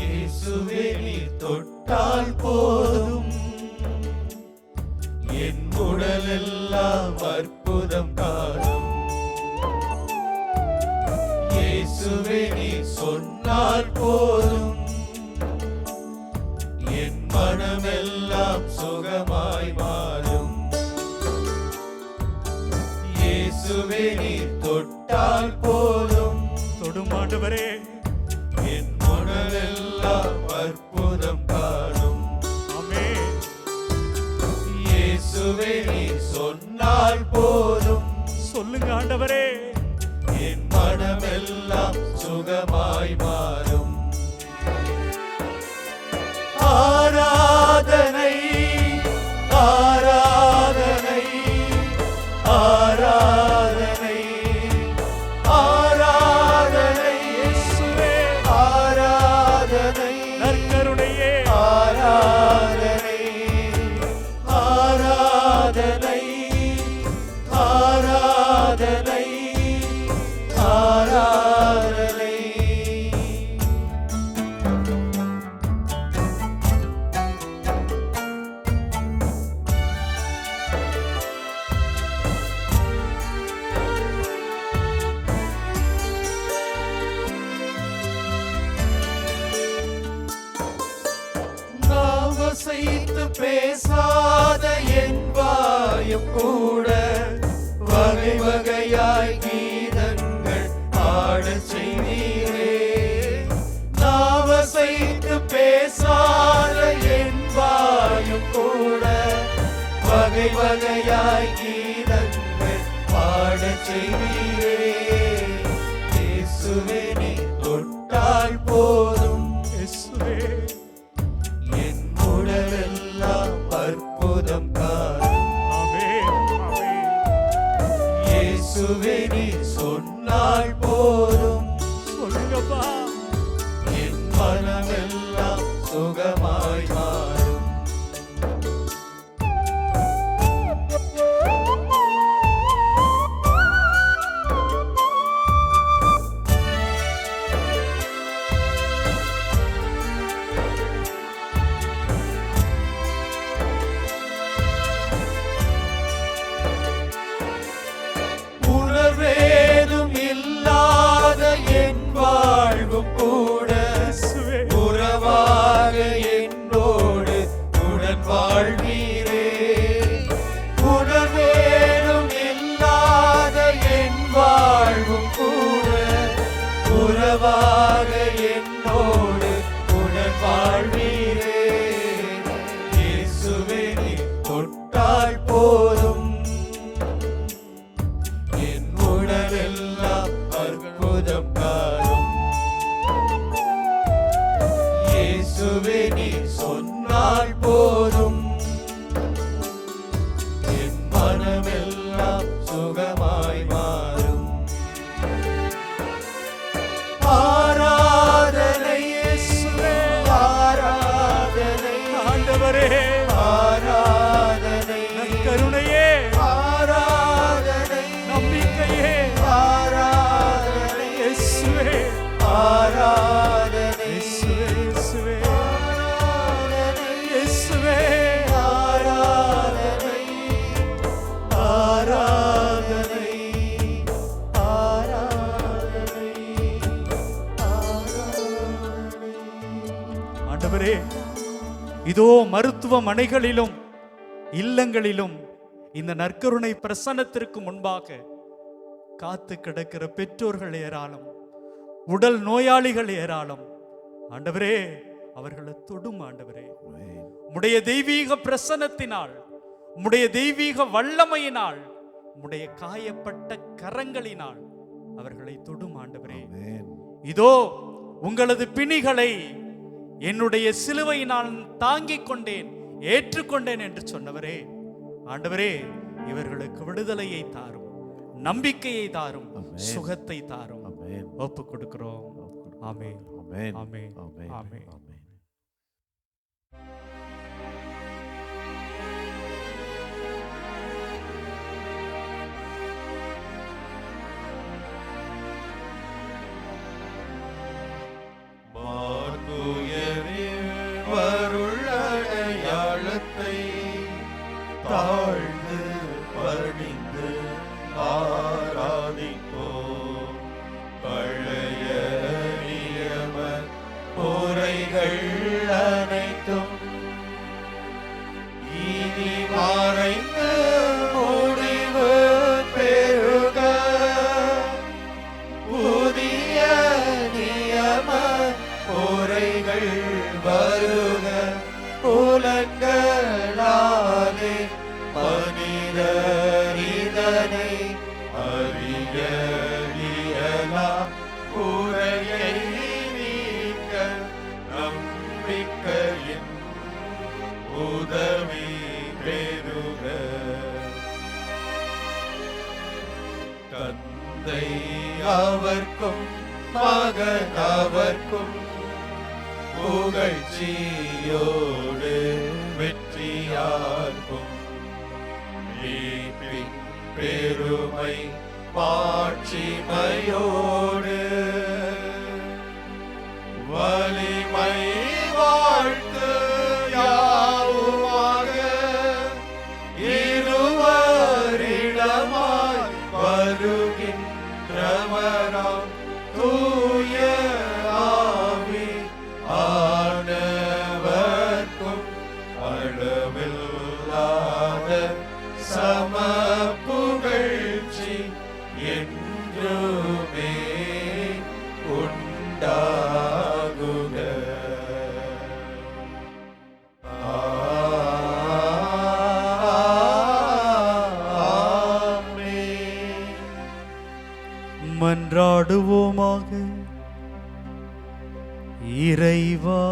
இயேசுவே, நீர் தொட்டால் போதும், என் உடலெல்லாம் அற்புதம் காணும். இயேசுவே, நீர் சொன்னால் போதும், என் மனமெல்லாம் சுகமாய் மாறும். இயேசுவே, நீர் தொட்டால் போதும், தொடும் ஆண்டவரே, என் உடலெல்லாம் அற்புதம் காணும். ஆமென். இயேசுவே, நீர் சொன்னால் போதும், சொல்லுங்க ஆண்டவரே, என் மனமெல்லாம் சுகமாய் மாறும். ஆராதனை, ஆராதனை, ஆராதனை, ஆராதனை, இயேசுவே, ஆராதனை, நற்கருணையே, ஆராதனை, ஆராதனை, ஆராதனை, ஆராதனை. நாவசைத்து பேசாத என் வாயும் கூட வகை வகையாய் கீதங்கள் பாடச் செய்தீரே. நாவசைத்து பேசாத என் வாயும் கூட வகை வகையாய் கீதங்கள் பாடச் செய்தீரே. இயேசுவே, நீ தொட்டால் போதும், இயேசுவே, என் உடலெல்லாம் அற்புதம் காணும். ஆமென், ஆமென். இயேசுவே, நீ சொன்னால் போதும், சொல்லுங்கப்பா, என் மனமெல்லாம் சுகமாய் மாறும். உணர்வேதும் இல்லாத என் வாழ்வும் கூட இயேசுவே, உறவாக என்னோடு உடன் வாழ்வீரே. உணர்வேதும் இல்லாத என் வாழ்வும் கூட உறவாக என்னோடு உடன் வாழ்வீரே. இயேசுவே, நீ தொட்டால் போதும், என் உடலெல்லாம் அற்புதம் காணும். இயேசுவே, நீ சொன்னால் போதும், என் மனமெல்லாம் ஆண்டவரே, ஆராதனை கருணையே, ஆராதனை நம்பிக்கையே, ஆராதனை இயேசுவே, ஆராதனை இயேசுவே, இயேசுவே, ஆராதனை இயேசுவே, ஆராதனை ஆராதனை ஆராதனை ஆராதனை. ஆண்டவரே, இதோ மருத்துவமனைகளிலும் இல்லங்களிலும் இந்த நற்கருணை பிரசன்னத்திற்கு முன்பாக காத்து கிடக்கிற பெற்றோர்கள் ஏராளம், உடல் நோயாளிகள் ஏராளம். ஆண்டவரே, அவர்களை தொடும் ஆண்டவரே. உம்முடைய தெய்வீக பிரசன்னத்தினால், உம்முடைய தெய்வீக வல்லமையினால், உம்முடைய காயப்பட்ட கரங்களினால் அவர்களை தொடும் ஆண்டவரே. இதோ உங்களது பிணிகளை என்னுடைய சிலுவையினால் தாங்கிக் கொண்டேன், ஏற்றுக்கொண்டேன் என்று சொன்னவரே, ஆண்டவரே, இவர்களுக்கு விடுதலையை தாரும், நம்பிக்கையை தாரும், சுகத்தை தாரும். ஒப்பு கொடுக்கிறோம். ஆமென், ஆமென், ஆமென். வருள்ளடையாளத்தை தாழ்ந்து பணிந்து ஆராதிப்போம். பழைய நியம பொறைகள் அனைத்தும் இனி மறைந்து முடிவு பெறுக. புதிய நியம பொறைகள் வருக. புலன்களாலே மனிதர் இதனை அறியலாம். குறையை நீக்க நம்பிக்கையின் உதவி பெறுக. தந்தை அவர்க்கும் மகன் அவர்க்கும் புகழ்ச்சியோடு வெற்றியார்க்கும் மீட்பின் பெருமை மாட்சிமையோடு வலிமை வாழ்த்து யாவுமாக இருவரிடமாய் வருகின்றவராம் தூய ஆவி ஆனவர்க்கும் அளவில்லாத சம புகழ்ச்சி என்றுமே உண்டாகுக. ஆமென். மன்றாடுவோமாக. இறைவா,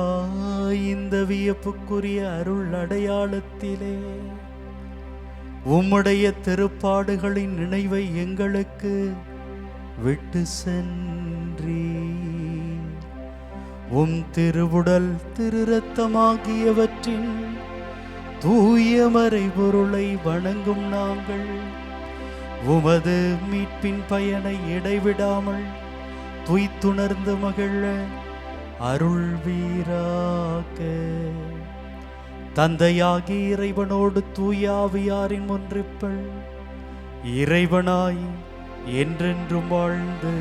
இந்த வியப்புக்குரிய அருள் அடையாளத்திலே உம்முடைய திருப்பாடுகளின் நினைவை எங்களுக்கு விட்டு சென்றீ. உம் திருவுடல் திரு இரத்தமாகியவற்றின் தூய மறைபொருளை வணங்கும் நாங்கள் உமது மீட்பின் பயனை இடைவிடாமல் துய்த்துணர்ந்து மகிழ அருள் வீராக. தந்தையாகி இறைவனோடு தூயாவியாரின் ஒன்றிப்பள் இறைவனாய் என்றென்றும் வாழ்ந்து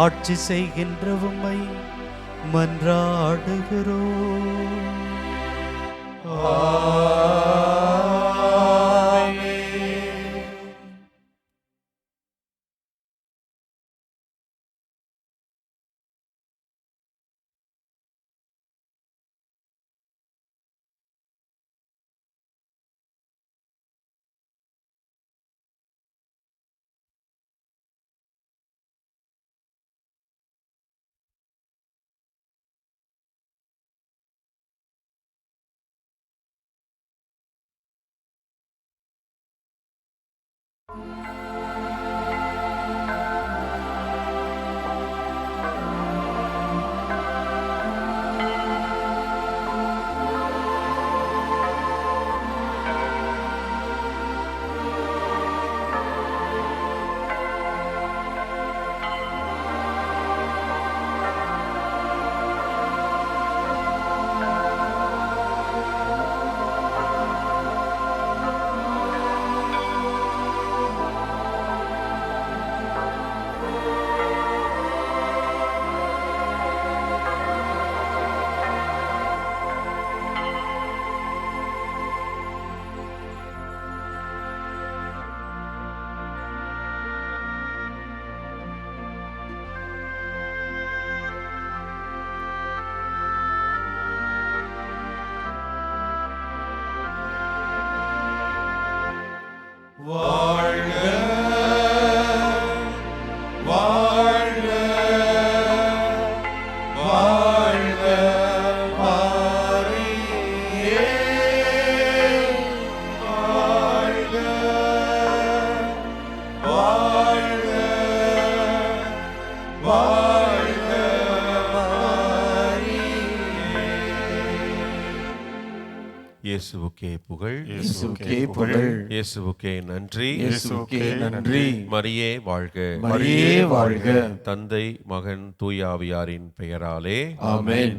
ஆட்சி செய்கின்ற உம்மை மன்றாடுகிறோம். இயேசுவுக்கே புகழ், இயேசுவுக்கே புகழ், இயேசுவுக்கே நன்றி, இயேசுவுக்கே நன்றி. மரியே வாழ்க, மரியே வாழ்க. தந்தை மகன் தூய ஆவியாரின் பெயராலே ஆமென்.